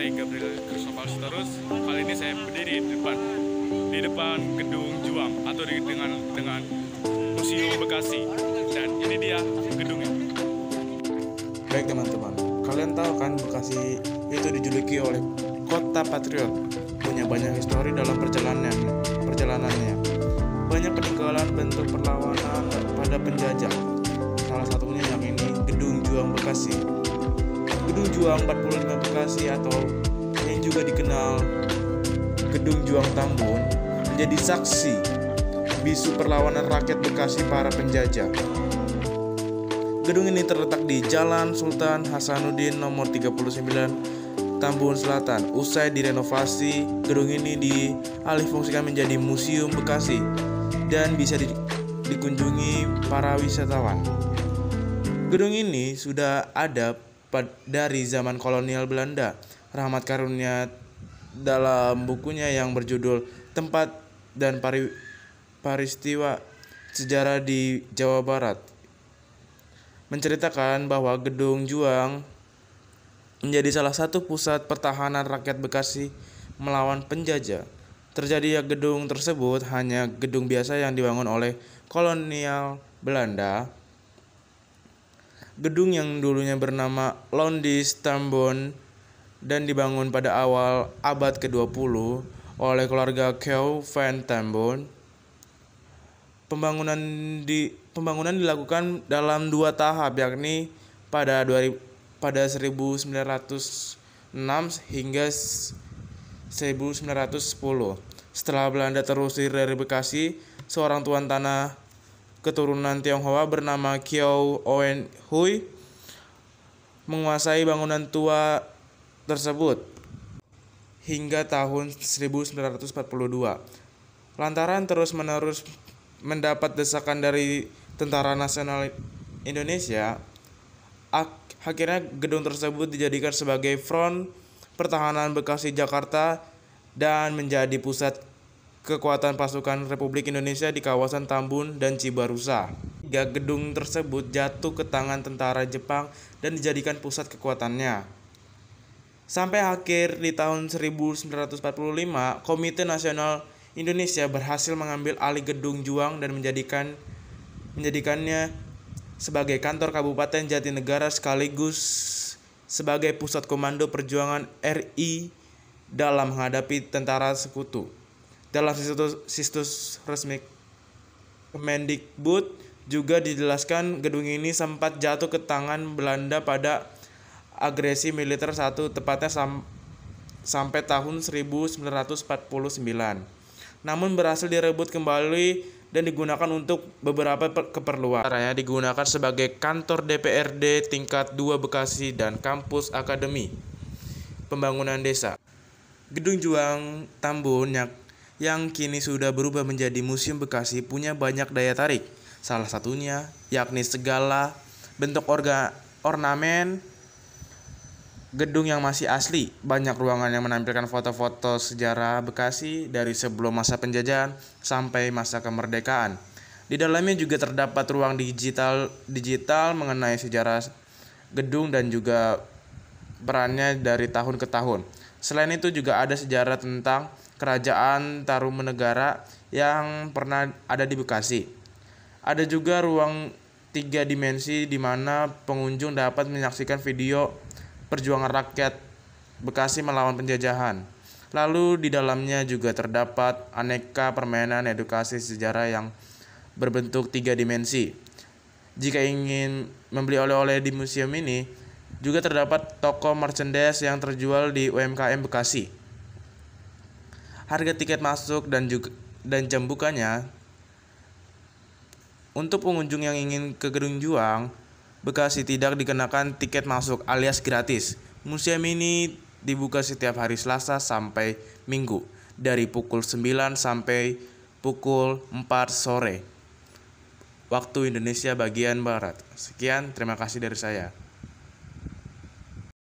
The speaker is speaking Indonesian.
saya Gabriel Krisnopal Sitorus. Kali ini saya berdiri di depan Gedung Juang atau dengan Museum Bekasi. Dan ini dia gedungnya. Baik teman-teman, kalian tahu kan Bekasi itu dijuluki oleh kota patriot, punya banyak histori dalam perjalanannya. Banyak peninggalan bentuk perlawanan pada penjajah. Salah satunya yang ini, Gedung Juang Bekasi. Gedung Juang 45 Bekasi atau yang juga dikenal Gedung Juang Tambun menjadi saksi bisu perlawanan rakyat Bekasi para penjajah. Gedung ini terletak di Jalan Sultan Hasanuddin nomor 39 Tambun Selatan. Usai direnovasi, gedung ini dialihfungsikan menjadi Museum Bekasi dan bisa dikunjungi para wisatawan. Gedung ini sudah ada dari zaman kolonial Belanda. Rahmat Karunia dalam bukunya yang berjudul Tempat dan Peristiwa Sejarah di Jawa Barat menceritakan bahwa Gedung Juang menjadi salah satu pusat pertahanan rakyat Bekasi melawan penjajah. Terjadi gedung tersebut hanya gedung biasa yang dibangun oleh kolonial Belanda. Gedung yang dulunya bernama Londis Tambon dan dibangun pada awal abad ke-20 oleh keluarga Keu van Tambon. Pembangunan dilakukan dalam 2 tahap, yakni pada 1906 hingga 1910. Setelah Belanda terusir dari Bekasi, seorang tuan tanah keturunan Tionghoa bernama Kiau Oen Hui menguasai bangunan tua tersebut hingga tahun 1942. Lantaran terus-menerus mendapat desakan dari Tentara Nasional Indonesia, akhirnya gedung tersebut dijadikan sebagai front pertahanan Bekasi Jakarta dan menjadi pusat kekuatan pasukan Republik Indonesia di kawasan Tambun dan Cibarusa. Gedung tersebut jatuh ke tangan tentara Jepang dan dijadikan pusat kekuatannya. Sampai akhir di tahun 1945, Komite Nasional Indonesia berhasil mengambil alih Gedung Juang dan menjadikannya sebagai kantor Kabupaten Jatinegara sekaligus sebagai pusat komando perjuangan RI dalam menghadapi tentara sekutu. Dalam situs resmi Kemendikbud juga dijelaskan gedung ini sempat jatuh ke tangan Belanda pada agresi militer tepatnya sampai tahun 1949. Namun berhasil direbut kembali dan digunakan untuk beberapa keperluan. Caranya digunakan sebagai kantor DPRD tingkat 2 Bekasi dan kampus akademi pembangunan desa. Gedung Juang Tambun yang kini sudah berubah menjadi Museum Bekasi punya banyak daya tarik. Salah satunya yakni segala bentuk ornamen gedung yang masih asli. Banyak ruangan yang menampilkan foto-foto sejarah Bekasi dari sebelum masa penjajahan sampai masa kemerdekaan. Di dalamnya juga terdapat ruang digital mengenai sejarah gedung dan juga perannya dari tahun ke tahun. Selain itu juga ada sejarah tentang Kerajaan Tarumanegara yang pernah ada di Bekasi. Ada juga ruang 3 dimensi di mana pengunjung dapat menyaksikan video perjuangan rakyat Bekasi melawan penjajahan. Lalu di dalamnya juga terdapat aneka permainan edukasi sejarah yang berbentuk 3 dimensi. Jika ingin membeli oleh-oleh di museum ini, juga terdapat toko merchandise yang terjual di UMKM Bekasi. Harga tiket masuk dan jam bukanya untuk pengunjung yang ingin ke Gedung Juang Bekasi tidak dikenakan tiket masuk alias gratis. Museum ini dibuka setiap hari Selasa sampai Minggu dari pukul 9 sampai pukul 4 sore waktu Indonesia bagian Barat. Sekian, terima kasih dari saya.